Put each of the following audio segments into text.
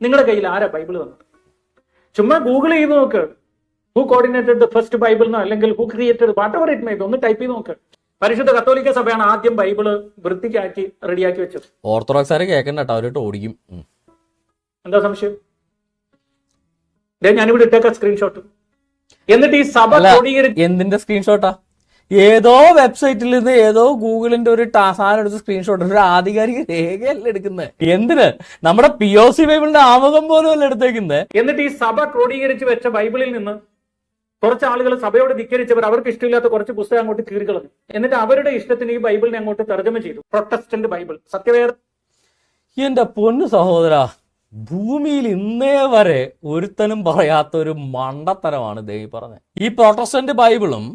നിങ്ങളുടെ കയ്യിൽ ആരാ ബൈബിൾ തന്നത്? ചുമ്മാ ഗൂഗിൾ ചെയ്ത് നോക്ക്, who coordinated the first Bible എന്നോ അല്ലെങ്കിൽ who created what ever it may be, ഒന്ന് ടൈപ്പ് ചെയ്ത് നോക്ക്. പരിശുദ്ധ കത്തോലിക്ക സഭയാണ് ആദ്യം ബൈബിള് വൃത്തിക്കാക്കി റെഡിയാക്കി വെച്ചത്. ഓർത്തഡോക്സാരെ കേൾക്കണ്ട, അവരോട്ട് ഓടിക്കും. എന്താ സംശയം? ഞാനിവിടെ ഇട്ടേക്ക സ്ക്രീൻഷോട്ട്. എന്നിട്ട് ഈ സഭ എന്തിന്റെ സ്ക്രീൻഷോട്ടാ? ഏതോ വെബ്സൈറ്റിൽ നിന്ന് ഏതോ ഗൂഗിളിന്റെ ഒരു സാധനം എടുത്ത് സ്ക്രീൻഷോട്ട്, ഒരു ആധികാരിക രേഖയല്ല എടുക്കുന്നത്. എന്തിന്? നമ്മുടെ POC ബൈബിളിന്റെ ആമുഖം പോലും അല്ല എടുത്തേക്കുന്നത്. എന്നിട്ട് ഈ സഭ ക്രോഡീകരിച്ച് വെച്ച ബൈബിളിൽ നിന്ന് കുറച്ച് ആളുകൾ സഭയോട് ധിക്കരിച്ചവർ അവർക്ക് ഇഷ്ടമില്ലാത്ത കുറച്ച് പുസ്തകം അങ്ങോട്ട് കീറിക്കളഞ്ഞു. എന്നിട്ട് അവരുടെ ഇഷ്ടത്തിന് ഈ ബൈബിളിനെ അങ്ങോട്ട് തർജ്ജമ ചെയ്തു. പ്രൊട്ടസ്റ്റന്റ് ബൈബിൾ, സത്യവേദ. എന്റെ പൊന്നു സഹോദര, ഭൂമിയിൽ ഇന്നേ വരെ ഒരുത്തനും പറയാത്ത ഒരു മണ്ടത്തരമാണ് ദൈവം പറഞ്ഞത്. ഈ പ്രൊട്ടസ്റ്റന്റ് ബൈബിളും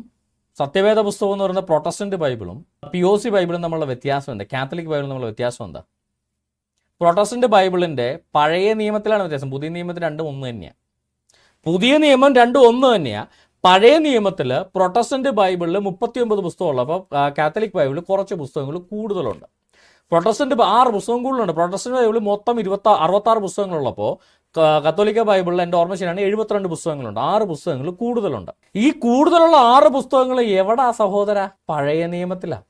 സത്യവേദ പുസ്തകം എന്ന് പറയുന്ന പ്രൊട്ടസ്റ്റന്റ് ബൈബിളും POC ബൈബിളും തമ്മിലുള്ള വ്യത്യാസം എന്താ? കാത്തലിക് ബൈബിളും തമ്മിലുള്ള വ്യത്യാസം എന്താ? പ്രൊട്ടസ്റ്റന്റ് ബൈബിളിന്റെ പഴയ നിയമത്തിലാണ് വ്യത്യാസം, പുതിയ നിയമത്തിൽ രണ്ടും ഒന്ന് തന്നെയാണ്. പുതിയ നിയമം രണ്ടും ഒന്ന് തന്നെയാണ്. പഴയ നിയമത്തിൽ പ്രൊട്ടസ്റ്റന്റ് ബൈബിളിൽ 39 പുസ്തകമുള്ളപ്പോൾ കാത്തലിക് ബൈബിളിൽ കുറച്ച് പുസ്തകങ്ങൾ കൂടുതലുണ്ട്. പ്രൊട്ടസ്റ്റന്റ് 6 പുസ്തകം കൂടുതലുണ്ട്. പ്രൊട്ടസ്റ്റന്റ് ബൈബിളിൽ മൊത്തം 66 പുസ്തകങ്ങളുള്ളപ്പോൾ കത്തോലിക്ക ബൈബിളിൽ എൻ്റെ ഓർമ്മ ശരിയാണ് 72 പുസ്തകങ്ങളുണ്ട്. 6 പുസ്തകങ്ങൾ കൂടുതലുണ്ട്. ഈ കൂടുതലുള്ള 6 പുസ്തകങ്ങൾ എവിടാ സഹോദര? പഴയ നിയമത്തിലാണ്.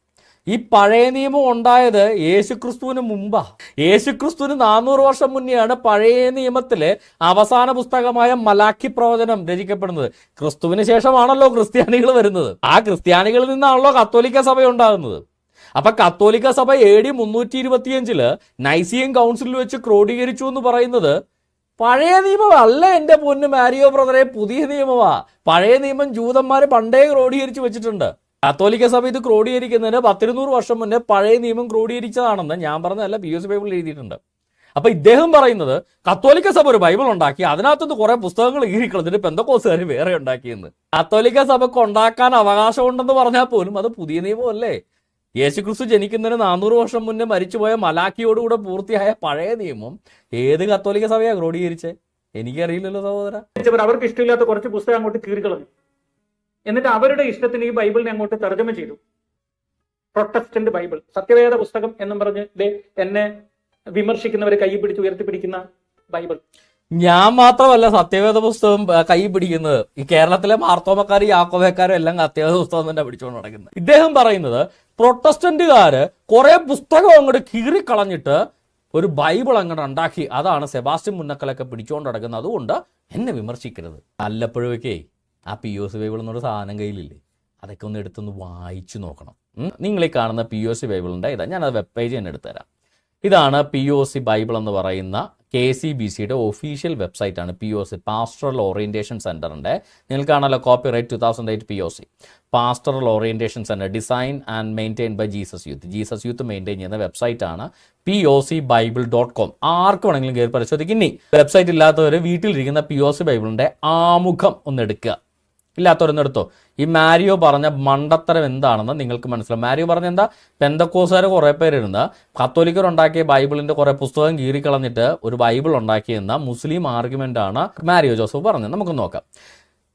ഈ പഴയ നിയമം ഉണ്ടായത് യേശുക്രിസ്തുവിന് മുമ്പാ. യേശുക്രിസ്തുവിന് 400 വർഷം മുന്നെയാണ് പഴയ നിയമത്തിലെ അവസാന പുസ്തകമായ മലാക്കി പ്രവചനം രചിക്കപ്പെടുന്നത്. ക്രിസ്തുവിന് ശേഷമാണല്ലോ ക്രിസ്ത്യാനികൾ വരുന്നത്. ആ ക്രിസ്ത്യാനികളിൽ നിന്നാണല്ലോ കത്തോലിക്ക സഭ ഉണ്ടാകുന്നത്. അപ്പൊ കത്തോലിക്ക സഭ AD 325 നൈസിയൻ കൗൺസിലിൽ വെച്ച് ക്രോഡീകരിച്ചു എന്ന് പറയുന്നത് പഴയ നിയമമല്ല എന്റെ പൊന്നു മാരിയോ ബ്രദറെ, പുതിയ നിയമമാ. പഴയ നിയമം ജൂതന്മാര് പണ്ടേ ക്രോഡീകരിച്ച് വെച്ചിട്ടുണ്ട്. കത്തോലിക്ക സഭ ഇത് ക്രോഡീകരിക്കുന്നതിന് 100 വർഷം മുന്നേ പഴയ നിയമം ക്രോഡീകരിച്ചതാണെന്ന് ഞാൻ പറഞ്ഞതല്ല, POC ബൈബിളിൽ എഴുതിയിട്ടുണ്ട്. അപ്പൊ ഇദ്ദേഹം പറയുന്നത് കത്തോലിക്ക സഭ ഒരു ബൈബിൾ ഉണ്ടാക്കി, അതിനകത്തുനിന്ന് കുറെ പുസ്തകങ്ങൾ ഈറിക്കളഞ്ഞിട്ട് പെന്തക്കോസുകാർ വേറെ ഉണ്ടാക്കിയെന്ന്. കത്തോലിക്ക സഭയ്ക്ക് ഉണ്ടാക്കാൻ അവകാശമുണ്ടെന്ന് പറഞ്ഞാൽ പോലും അത് പുതിയ നിയമമല്ലേ? യേശുക്രിസ്തു ജനിക്കുന്നതിന് 400 വർഷം മുന്നേ മരിച്ചുപോയ മലാക്കിയോടുകൂടെ പൂർത്തിയായ പഴയ നിയമം ഏത് കത്തോലിക്ക സഭയാ ക്രോഡീകരിച്ചേ? എനിക്കറിയില്ലല്ലോ സഹോദര. അവർക്ക് ഇഷ്ടമില്ലാത്ത കുറച്ച് പുസ്തകം അങ്ങോട്ട് കീറിക്കളഞ്ഞു. എന്നിട്ട് അവരുടെ ഇഷ്ടത്തിന് ഈ ബൈബിളിനെ അങ്ങോട്ട് തർജ്ജമ ചെയ്തു. പ്രൊട്ടസ്റ്റന്റ് ബൈബിൾ, സത്യവേദ പുസ്തകം എന്നും പറഞ്ഞ് എന്നെ വിമർശിക്കുന്നവരെ കൈ പിടിച്ച് ഉയർത്തിപ്പിടിക്കുന്ന ബൈബിൾ. ഞാൻ മാത്രമല്ല സത്യവേദ പുസ്തകം കൈ പിടിക്കുന്നത്. ഈ കേരളത്തിലെ മാർത്തോമക്കാരും യാക്കോബക്കാരും എല്ലാം സത്യവേദ പുസ്തകം തന്നെ പിടിച്ചുകൊണ്ട് നടക്കുന്നത്. ഇദ്ദേഹം പറയുന്നത് പ്രൊട്ടസ്റ്റന്റുകാര് കുറെ പുസ്തകം അങ്ങോട്ട് കീറിക്കളഞ്ഞിട്ട് ഒരു ബൈബിൾ അങ്ങോട്ട് ഉണ്ടാക്കി, അതാണ് സെബാസ്റ്റ്യൻ മുന്നക്കലൊക്കെ പിടിച്ചുകൊണ്ട് നടക്കുന്നത്. അതുകൊണ്ട് എന്നെ വിമർശിക്കരുത്. വല്ലപ്പോഴൊക്കെ ആ POC ബൈബിൾ എന്നൊരു സാധനം കയ്യിലില്ലേ, അതൊക്കെ ഒന്ന് എടുത്തൊന്ന് വായിച്ചു നോക്കണം. നിങ്ങൾ ഈ കാണുന്ന POC ബൈബിളിൻ്റെ ഇതാ, ഞാനത് വെബ് പേജ് തന്നെ എടുത്തുതരാം. ഇതാണ് POC ബൈബിൾ എന്ന് പറയുന്ന KCBCയുടെ ഒഫീഷ്യൽ വെബ്സൈറ്റാണ്. POC പാസ്റ്ററൽ ഓറിയന്റേഷൻ സെന്ററിന്റെ, നിങ്ങൾക്ക് കാണാമല്ലോ copyright 2008 POC pastoral orientation centre design and maintain by Jesus youth maintain ചെയ്യുന്ന വെബ്സൈറ്റാണ് POCbible.com. ആർക്ക് വേണമെങ്കിലും കയറി പരിശോധിക്കും. ഇനി വെബ്സൈറ്റ് ഇല്ലാത്തവർ വീട്ടിലിരിക്കുന്ന POC ബൈബിളിന്റെ ആമുഖം ഒന്ന് എടുക്കുക. ഇല്ലാത്തവരൊന്നും എടുത്തോ. ഈ മാരിയോ പറഞ്ഞ മണ്ടത്തരം എന്താണെന്ന് നിങ്ങൾക്ക് മനസ്സിലാവും. മാരിയോ പറഞ്ഞ എന്താ? പെന്തക്കോസുകാർ കുറെ പേരിരുന്ന് കത്തോലിക്കർ ഉണ്ടാക്കിയ ബൈബിളിന്റെ കുറെ പുസ്തകം കീറിക്കളഞ്ഞിട്ട് ഒരു ബൈബിൾ ഉണ്ടാക്കിയെന്ന മുസ്ലിം ആർഗ്യുമെന്റ് ആണ് മാരിയോ ജോസഫ് പറഞ്ഞത്. നമുക്ക് നോക്കാം.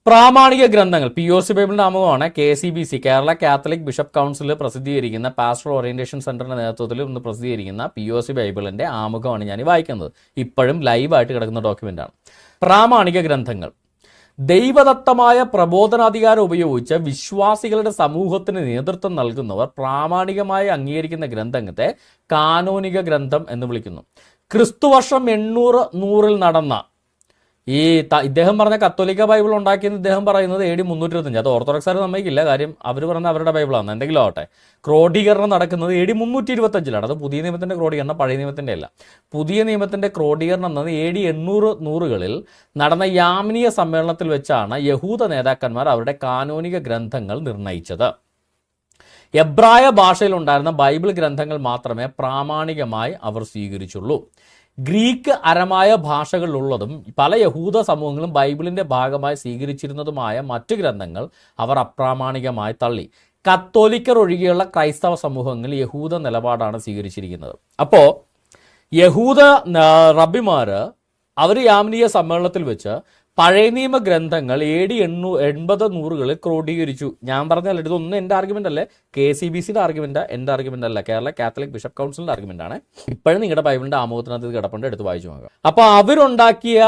പ്രാമാണിക ഗ്രന്ഥങ്ങൾ, POC ബൈബിളിന്റെ ആമുഖമാണ്. KCBC Kerala Catholic bishop council പ്രസിദ്ധീകരിക്കുന്ന പാസ്റ്ററൽ ഓറിയന്റേഷൻ സെന്ററിന്റെ നേതൃത്വത്തിൽ ഇന്ന് പ്രസിദ്ധീകരിക്കുന്ന POC ബൈബിളിന്റെ ആമുഖമാണ് ഞാൻ വായിക്കുന്നത്. ഇപ്പോഴും ലൈവായിട്ട് കിടക്കുന്ന ഡോക്യുമെന്റാണ്. പ്രാമാണിക ഗ്രന്ഥങ്ങൾ ദൈവദത്തമായ പ്രബോധനാധികാരം ഉപയോഗിച്ച് വിശ്വാസികളുടെ സമൂഹത്തിന് നേതൃത്വം നൽകുന്നവർ പ്രാമാണികമായി അംഗീകരിക്കുന്ന ഗ്രന്ഥത്തെ കാനോനിക ഗ്രന്ഥം എന്ന് വിളിക്കുന്നു. ക്രിസ്തുവർഷം 800 നടന്ന ഇദ്ദേഹം പറഞ്ഞ കത്തോലിക്ക ബൈബിൾ ഉണ്ടാക്കിയെന്ന് ഇദ്ദേഹം പറയുന്നത് AD 325. അത് ഓർത്തഡോക്സാർ സമ്മതിക്കില്ല, കാര്യം അവർ പറഞ്ഞ അവരുടെ ബൈബിളാണ്. എന്തെങ്കിലും ആവട്ടെ, ക്രോഡീകരണം നടക്കുന്നത് AD 325. അത് പുതിയ നിയമത്തിന്റെ ക്രോഡീകരണം, പഴയ നിയമത്തിന്റെ അല്ല. പുതിയ നിയമത്തിന്റെ ക്രോഡീകരണം എന്നത് AD 800 നടന്ന യാമിനീയ സമ്മേളനത്തിൽ വെച്ചാണ് യഹൂദ നേതാക്കന്മാർ അവരുടെ കാനോനിക ഗ്രന്ഥങ്ങൾ നിർണയിച്ചത്. എബ്രായ ഭാഷയിലുണ്ടായിരുന്ന ബൈബിൾ ഗ്രന്ഥങ്ങൾ മാത്രമേ പ്രാമാണികമായി അവർ സ്വീകരിച്ചുള്ളൂ. ഗ്രീക്ക്, അരമായ ഭാഷകളിലുള്ളതും പല യഹൂദ സമൂഹങ്ങളും ബൈബിളിന്റെ ഭാഗമായി സ്വീകരിച്ചിരുന്നതുമായ മറ്റു ഗ്രന്ഥങ്ങൾ അവർ അപ്രാമാണികമായി തള്ളി. കത്തോലിക്കർ ഒഴികെയുള്ള ക്രൈസ്തവ സമൂഹങ്ങൾ യഹൂദ നിലപാടാണ് സ്വീകരിച്ചിരിക്കുന്നത്. അപ്പോൾ യഹൂദ റബ്ബിമാര് അവർ യാമിനീയ സമ്മേളനത്തിൽ വെച്ച് പഴയ നിയമ ഗ്രന്ഥങ്ങൾ AD 80-100 ക്രോഡീകരിച്ചു. ഞാൻ പറഞ്ഞല്ലോ, ഇതൊന്നും എൻ്റെ ആർഗ്യുമെന്റ് അല്ലേ, KCBCയുടെ ആർഗ്യുമെന്റ്, എൻ്റെ ആർഗ്യുമെന്റ് അല്ല, കേരള കാത്തലിക് ബിഷപ്പ് കൗൺസിലിന്റെ ആർഗ്യുമെന്റ് ആണ്. ഇപ്പോഴും നിങ്ങളുടെ ബൈബിളിന്റെ ആമുഖത്തിനകത്ത് കിടപ്പുണ്ട്, എടുത്ത് വായിച്ചു നോക്കുക. അപ്പൊ അവരുണ്ടാക്കിയ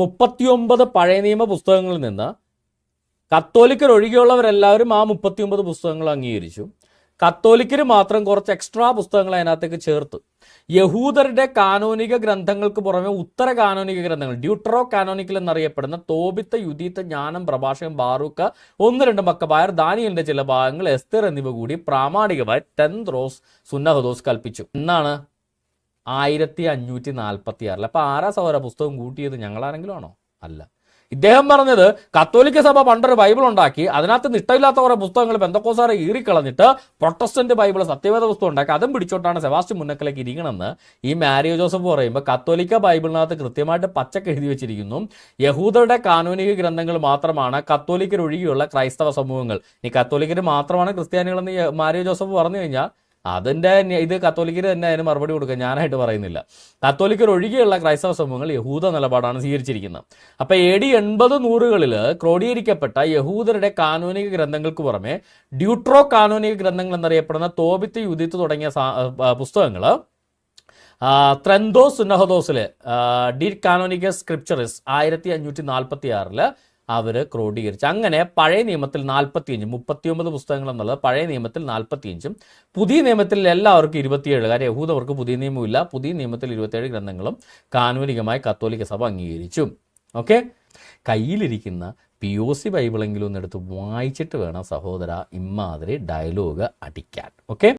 39 പഴയ നിയമ പുസ്തകങ്ങളിൽ നിന്ന് കത്തോലിക്കർ ഒഴികെയുള്ളവരെല്ലാവരും ആ 39 പുസ്തകങ്ങൾ അംഗീകരിച്ചു. കത്തോലിക്കർ മാത്രം കുറച്ച് എക്സ്ട്രാ പുസ്തകങ്ങൾ അതിനകത്തേക്ക് ചേർത്ത്. യഹൂദരുടെ കാനോനിക ഗ്രന്ഥങ്ങൾക്ക് പുറമെ ഉത്തര കാനോനിക ഗ്രന്ഥങ്ങൾ, ഡ്യൂട്ടറോ കാനോനിക്കൽ എന്നറിയപ്പെടുന്ന തോബിത്ത്, യുദീത്ത്, ജ്ഞാനം, പ്രഭാഷകം, ബാറൂക്ക്, 1-2 മക്കബായർ, ദാനിയേലിന്റെ ചില ഭാഗങ്ങൾ, എസ്തർ എന്നിവ കൂടി പ്രാമാണികമായി തെന്ത്രോസ് സുന്നഹദോസ് കൽപ്പിച്ചു. എന്നാണ് 1546. അപ്പൊ ആരാ സഹോദര പുസ്തകം കൂട്ടിയത്? ഞങ്ങളാരെങ്കിലും ആണോ? അല്ല. ഇദ്ദേഹം പറഞ്ഞത് കത്തോലിക്ക സഭ പണ്ടൊരു ബൈബിൾ ഉണ്ടാക്കി, അതിനകത്ത് നിട്ടമില്ലാത്ത കുറെ പുസ്തകങ്ങൾ പെന്തക്കോസാരെ ഈറിക്കളഞ്ഞിട്ട് പ്രൊട്ടസ്റ്റന്റ് ബൈബിൾ സത്യവേദ പുസ്തകം ഉണ്ടാക്കി, അതും പിടിച്ചോട്ടാണ് സെബാസ്റ്റ്യൻ മുന്നക്കലേക്ക് ഇരിക്കണമെന്ന് ഈ മാരിയോ ജോസഫ് പറയുമ്പോൾ, കത്തോലിക്ക ബൈബിളിനകത്ത് കൃത്യമായിട്ട് പച്ചക്ക് എഴുതി വെച്ചിരിക്കുന്നു, യഹൂദരുടെ കാനോനിക ഗ്രന്ഥങ്ങൾ മാത്രമാണ് കത്തോലിക്കർ ഒഴികെയുള്ള ക്രൈസ്തവ സമൂഹങ്ങൾ. ഈ കത്തോലിക്കർ മാത്രമാണ് ക്രിസ്ത്യാനികളെന്ന് മാരിയോ ജോസഫ് പറഞ്ഞു കഴിഞ്ഞാൽ അതിൻ്റെ ഇത് കത്തോലിക്കർ തന്നെ അതിന് മറുപടി കൊടുക്കുക, ഞാനായിട്ട് പറയുന്നില്ല. കത്തോലിക്കർ ഒഴികെയുള്ള ക്രൈസ്തവ സമൂഹങ്ങൾ യഹൂദ നിലപാടാണ് സ്വീകരിച്ചിരിക്കുന്നത്. അപ്പോൾ AD 80-100 ക്രോഡീകരിക്കപ്പെട്ട യഹൂദരുടെ കാനോനിക ഗ്രന്ഥങ്ങൾക്ക് പുറമെ ഡ്യൂട്രോ കാനോനിക ഗ്രന്ഥങ്ങൾ എന്നറിയപ്പെടുന്ന തോബിത്ത്, യുദീത്ത് തുടങ്ങിയ പുസ്തകങ്ങൾ ത്രന്തോസ് സുന്നഹദോസിൽ ഡി കാനോനിക സ്ക്രിപ്ചറിസ് 1546 അവർ ക്രോഡീകരിച്ചു. അങ്ങനെ പഴയ നിയമത്തിൽ 39 പുസ്തകങ്ങൾ എന്നുള്ളത് പഴയ നിയമത്തിൽ 45, പുതിയ നിയമത്തിൽ എല്ലാവർക്കും 27. കാര്യം യഹൂദവർക്ക് പുതിയ നിയമമില്ല. പുതിയ നിയമത്തിൽ 27 ഗ്രന്ഥങ്ങളും കാനോനികമായി കത്തോലിക്ക സഭ അംഗീകരിച്ചു. ഓക്കെ, കയ്യിലിരിക്കുന്ന POC ബൈബിളെങ്കിലും ഒന്ന് എടുത്ത് വായിച്ചിട്ട് വേണം സഹോദര ഇമ്മാതിരി ഡയലോഗ് അടിക്കാൻ. ഓക്കെ.